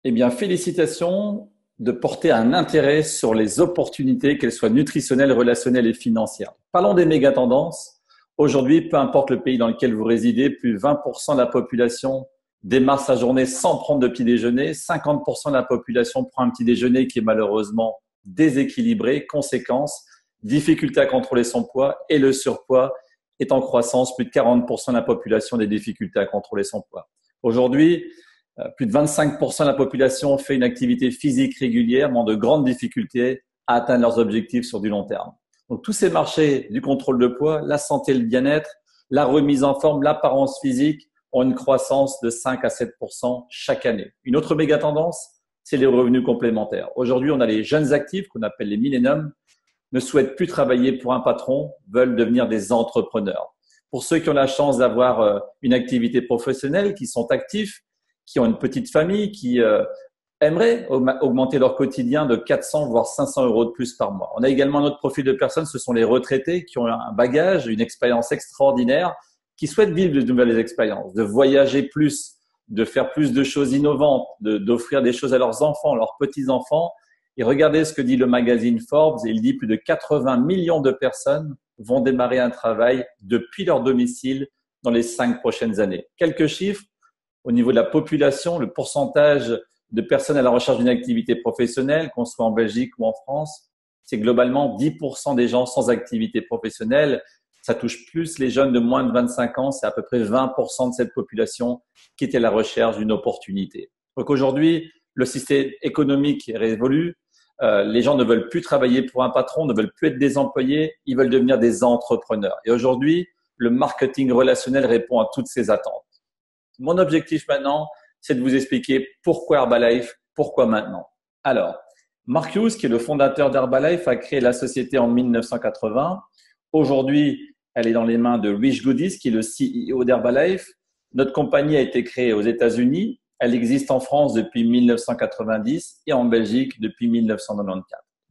Eh bien, félicitations de porter un intérêt sur les opportunités, qu'elles soient nutritionnelles, relationnelles et financières. Parlons des méga tendances. Aujourd'hui, peu importe le pays dans lequel vous résidez, plus de 20% de la population démarre sa journée sans prendre de petit déjeuner. 50% de la population prend un petit déjeuner qui est malheureusement déséquilibré. Conséquence, difficulté à contrôler son poids et le surpoids est en croissance. Plus de 40% de la population a des difficultés à contrôler son poids. Aujourd'hui, plus de 25% de la population fait une activité physique régulière, mais ont de grandes difficultés à atteindre leurs objectifs sur du long terme. Donc, tous ces marchés du contrôle de poids, la santé, le bien-être, la remise en forme, l'apparence physique ont une croissance de 5 à 7% chaque année. Une autre méga tendance, c'est les revenus complémentaires. Aujourd'hui, on a les jeunes actifs qu'on appelle les milléniums, ne souhaitent plus travailler pour un patron, veulent devenir des entrepreneurs. Pour ceux qui ont la chance d'avoir une activité professionnelle, qui sont actifs, qui ont une petite famille, qui aimeraient augmenter leur quotidien de 400 voire 500 euros de plus par mois. On a également un autre profil de personnes, ce sont les retraités qui ont un bagage, une expérience extraordinaire, qui souhaitent vivre de nouvelles expériences, de voyager plus, de faire plus de choses innovantes, d'offrir des choses à leurs enfants, leurs petits-enfants. Et regardez ce que dit le magazine Forbes, il dit plus de 80 millions de personnes vont démarrer un travail depuis leur domicile dans les 5 prochaines années. Quelques chiffres. Au niveau de la population, le pourcentage de personnes à la recherche d'une activité professionnelle, qu'on soit en Belgique ou en France, c'est globalement 10% des gens sans activité professionnelle. Ça touche plus les jeunes de moins de 25 ans, c'est à peu près 20% de cette population qui est à la recherche d'une opportunité. Donc aujourd'hui, le système économique est révolu. Les gens ne veulent plus travailler pour un patron, ne veulent plus être des employés, ils veulent devenir des entrepreneurs. Et aujourd'hui, le marketing relationnel répond à toutes ces attentes. Mon objectif maintenant, c'est de vous expliquer pourquoi Herbalife, pourquoi maintenant. Alors, Mark Hughes, qui est le fondateur d'Herbalife, a créé la société en 1980. Aujourd'hui, elle est dans les mains de Rich Goodies, qui est le CEO d'Herbalife. Notre compagnie a été créée aux États-Unis. Elle existe en France depuis 1990 et en Belgique depuis 1994.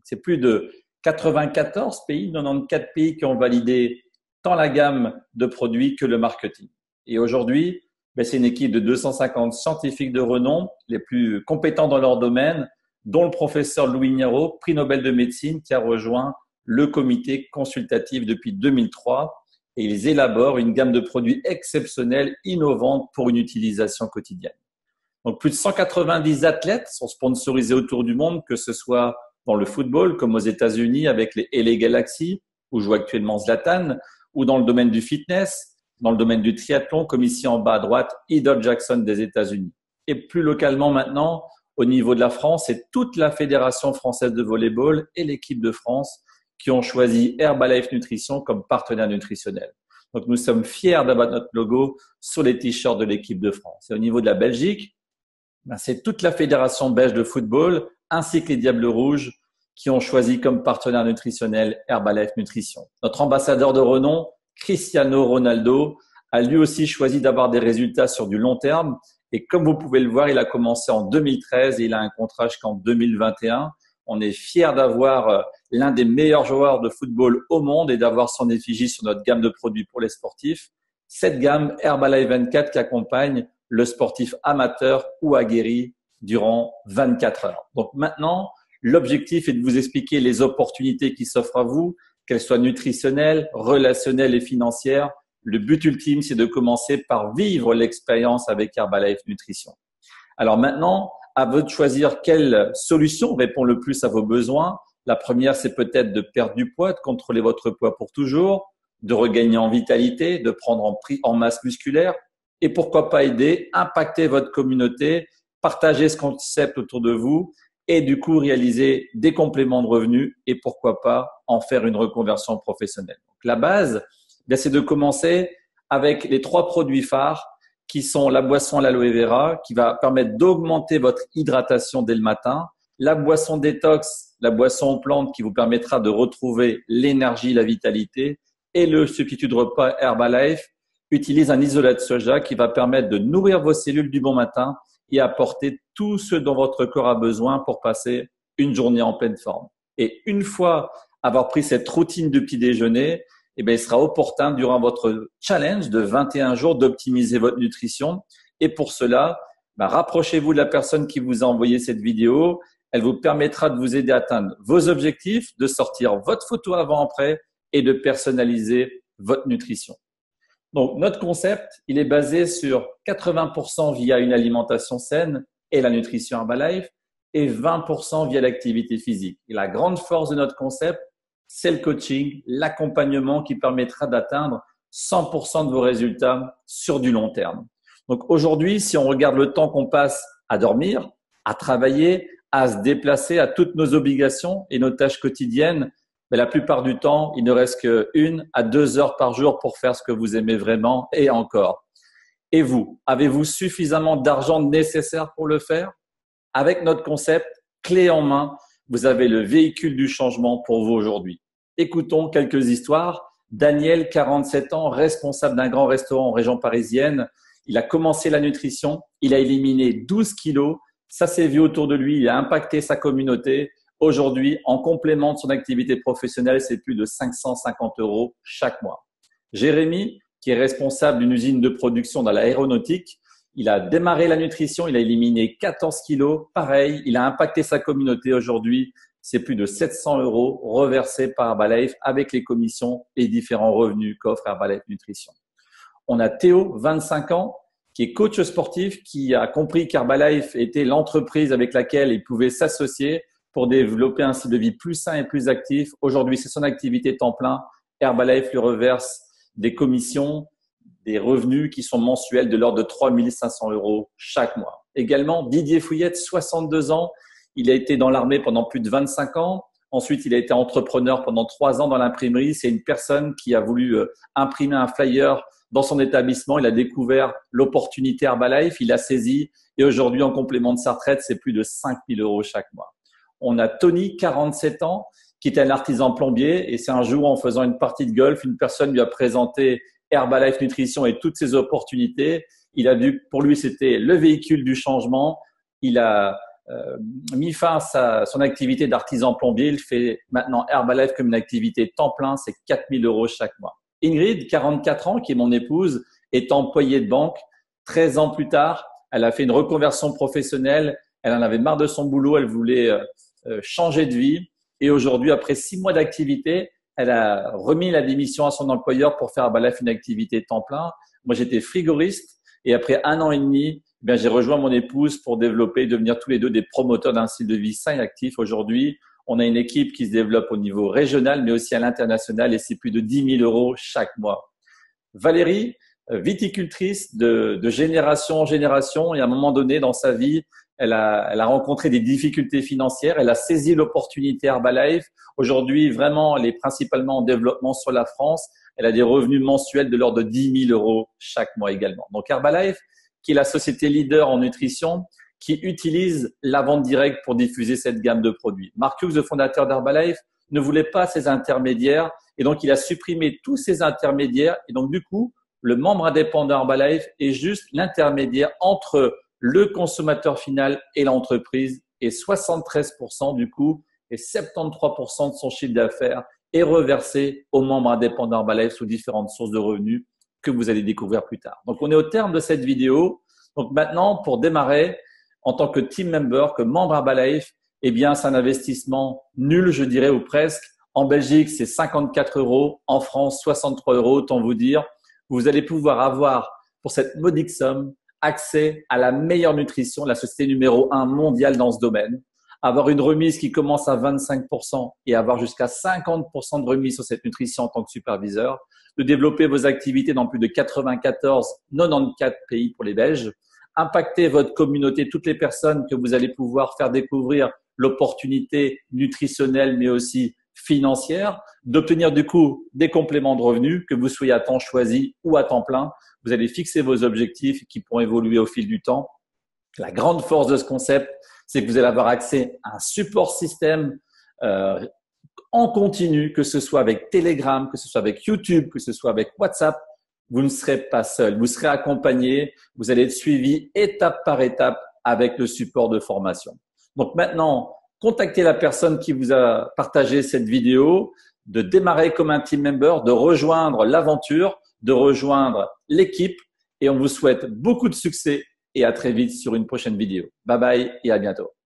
C'est plus de 94 pays, 94 pays qui ont validé tant la gamme de produits que le marketing. Et aujourd'hui, c'est une équipe de 250 scientifiques de renom, les plus compétents dans leur domaine, dont le professeur Louis Niaro, prix Nobel de médecine, qui a rejoint le comité consultatif depuis 2003. Et ils élaborent une gamme de produits exceptionnels, innovantes pour une utilisation quotidienne. Donc, plus de 190 athlètes sont sponsorisés autour du monde, que ce soit dans le football, comme aux États-Unis avec les LA Galaxy, où joue actuellement Zlatan, ou dans le domaine du fitness, dans le domaine du triathlon, comme ici en bas à droite, Edel Jackson des États-Unis. Et plus localement maintenant, au niveau de la France, c'est toute la Fédération française de volleyball et l'équipe de France qui ont choisi Herbalife Nutrition comme partenaire nutritionnel. Donc, nous sommes fiers d'avoir notre logo sur les t-shirts de l'équipe de France. Et au niveau de la Belgique, c'est toute la Fédération belge de football ainsi que les Diables Rouges qui ont choisi comme partenaire nutritionnel Herbalife Nutrition. Notre ambassadeur de renom, Cristiano Ronaldo, a lui aussi choisi d'avoir des résultats sur du long terme. Et comme vous pouvez le voir, il a commencé en 2013 et il a un contrat jusqu'en 2021. On est fiers d'avoir l'un des meilleurs joueurs de football au monde et d'avoir son effigie sur notre gamme de produits pour les sportifs. Cette gamme Herbalife 24 qui accompagne le sportif amateur ou aguerri durant 24 heures. Donc maintenant, l'objectif est de vous expliquer les opportunités qui s'offrent à vous, qu'elles soient nutritionnelles, relationnelles et financières. Le but ultime, c'est de commencer par vivre l'expérience avec Herbalife Nutrition. Alors maintenant, à vous de choisir quelle solution répond le plus à vos besoins. La première, c'est peut-être de perdre du poids, de contrôler votre poids pour toujours, de regagner en vitalité, de prendre en masse musculaire et pourquoi pas aider, impacter votre communauté, partager ce concept autour de vous et du coup réaliser des compléments de revenus et pourquoi pas en faire une reconversion professionnelle. Donc, la base, c'est de commencer avec les 3 produits phares qui sont la boisson à l'aloe vera qui va permettre d'augmenter votre hydratation dès le matin, la boisson détox, la boisson aux plantes qui vous permettra de retrouver l'énergie, la vitalité et le substitut de repas Herbalife utilise un isolat de soja qui va permettre de nourrir vos cellules du bon matin et apporter tout ce dont votre corps a besoin pour passer une journée en pleine forme. Et une fois avoir pris cette routine du petit déjeuner, il sera opportun durant votre challenge de 21 jours d'optimiser votre nutrition. Et pour cela, Ben, rapprochez-vous de la personne qui vous a envoyé cette vidéo. Elle vous permettra de vous aider à atteindre vos objectifs, de sortir votre photo avant-après et de personnaliser votre nutrition. Donc, notre concept, il est basé sur 80% via une alimentation saine et la nutrition Herbalife et 20% via l'activité physique. Et la grande force de notre concept, c'est le coaching, l'accompagnement qui permettra d'atteindre 100% de vos résultats sur du long terme. Donc, aujourd'hui, si on regarde le temps qu'on passe à dormir, à travailler, à se déplacer, à toutes nos obligations et nos tâches quotidiennes, mais la plupart du temps, il ne reste que 1 à 2 heures par jour pour faire ce que vous aimez vraiment et encore. Et vous, avez-vous suffisamment d'argent nécessaire pour le faire? Avec notre concept, clé en main, vous avez le véhicule du changement pour vous aujourd'hui. Écoutons quelques histoires. Daniel, 47 ans, responsable d'un grand restaurant en région parisienne. Il a commencé la nutrition, il a éliminé 12 kilos. Ça s'est vu autour de lui, il a impacté sa communauté. Aujourd'hui, en complément de son activité professionnelle, c'est plus de 550 € chaque mois. Jérémy, qui est responsable d'une usine de production dans l'aéronautique, il a démarré la nutrition, il a éliminé 14 kilos. Pareil, il a impacté sa communauté. Aujourd'hui, c'est plus de 700 € reversés par Herbalife avec les commissions et différents revenus qu'offre Herbalife Nutrition. On a Théo, 25 ans, qui est coach sportif, qui a compris qu'Herbalife était l'entreprise avec laquelle il pouvait s'associer pour développer un style de vie plus sain et plus actif. Aujourd'hui, c'est son activité temps plein. Herbalife lui reverse des commissions, des revenus qui sont mensuels de l'ordre de 3 500 € chaque mois. Également, Didier Fouillette, 62 ans. Il a été dans l'armée pendant plus de 25 ans. Ensuite, il a été entrepreneur pendant 3 ans dans l'imprimerie. C'est une personne qui a voulu imprimer un flyer dans son établissement. Il a découvert l'opportunité Herbalife, il l'a saisi et aujourd'hui, en complément de sa retraite, c'est plus de 5 000 € chaque mois. On a Tony, 47 ans, qui est un artisan plombier et c'est un jour, en faisant une partie de golf, une personne lui a présenté Herbalife Nutrition et toutes ses opportunités. Pour lui, c'était le véhicule du changement. Il a mis fin à son activité d'artisan plombier. Il fait maintenant Herbalife comme une activité temps plein, c'est 4 000 € chaque mois. Ingrid, 44 ans, qui est mon épouse, est employée de banque. 13 ans plus tard, elle a fait une reconversion professionnelle. Elle en avait marre de son boulot. Elle voulait changer de vie. Et aujourd'hui, après 6 mois d'activité, elle a remis la démission à son employeur pour faire Herbalife une activité temps plein. Moi, j'étais frigoriste et après 1 an et demi, j'ai rejoint mon épouse pour développer et devenir tous les deux des promoteurs d'un style de vie sain et actif. Aujourd'hui, on a une équipe qui se développe au niveau régional, mais aussi à l'international et c'est plus de 10 000 € chaque mois. Valérie, viticultrice de génération en génération et à un moment donné dans sa vie, elle a rencontré des difficultés financières. Elle a saisi l'opportunité Herbalife. Aujourd'hui, vraiment, elle est principalement en développement sur la France. Elle a des revenus mensuels de l'ordre de 10 000 € chaque mois également. Donc Herbalife, qui est la société leader en nutrition, qui utilise la vente directe pour diffuser cette gamme de produits. Mark Hughes, le fondateur d'Herbalife, ne voulait pas ces intermédiaires et donc il a supprimé tous ces intermédiaires. Et donc du coup, le membre indépendant Herbalife est juste l'intermédiaire entre le consommateur final et l'entreprise et 73% du coup et 73% de son chiffre d'affaires est reversé aux membres indépendants Herbalife sous différentes sources de revenus que vous allez découvrir plus tard. Donc, on est au terme de cette vidéo. Donc, maintenant, pour démarrer, en tant que team member, que membre Herbalife, eh bien, c'est un investissement nul, je dirais, ou presque. En Belgique, c'est 54 €. En France, 63 €. Autant vous dire, vous allez pouvoir avoir, pour cette modique somme, accès à la meilleure nutrition, la société numéro 1 mondiale dans ce domaine. Avoir une remise qui commence à 25% et avoir jusqu'à 50% de remise sur cette nutrition en tant que superviseur, de développer vos activités dans plus de 94 pays pour les Belges, impacter votre communauté, toutes les personnes que vous allez pouvoir faire découvrir l'opportunité nutritionnelle mais aussi financière, d'obtenir du coup des compléments de revenus, que vous soyez à temps choisi ou à temps plein. Vous allez fixer vos objectifs qui pourront évoluer au fil du temps. La grande force de ce concept, c'est que vous allez avoir accès à un support système en continu, que ce soit avec Telegram, que ce soit avec YouTube, que ce soit avec WhatsApp. Vous ne serez pas seul, vous serez accompagné, vous allez être suivi étape par étape avec le support de formation. Donc maintenant, contactez la personne qui vous a partagé cette vidéo, de démarrer comme un team member, de rejoindre l'aventure, de rejoindre l'équipe et on vous souhaite beaucoup de succès et à très vite sur une prochaine vidéo. Bye bye et à bientôt.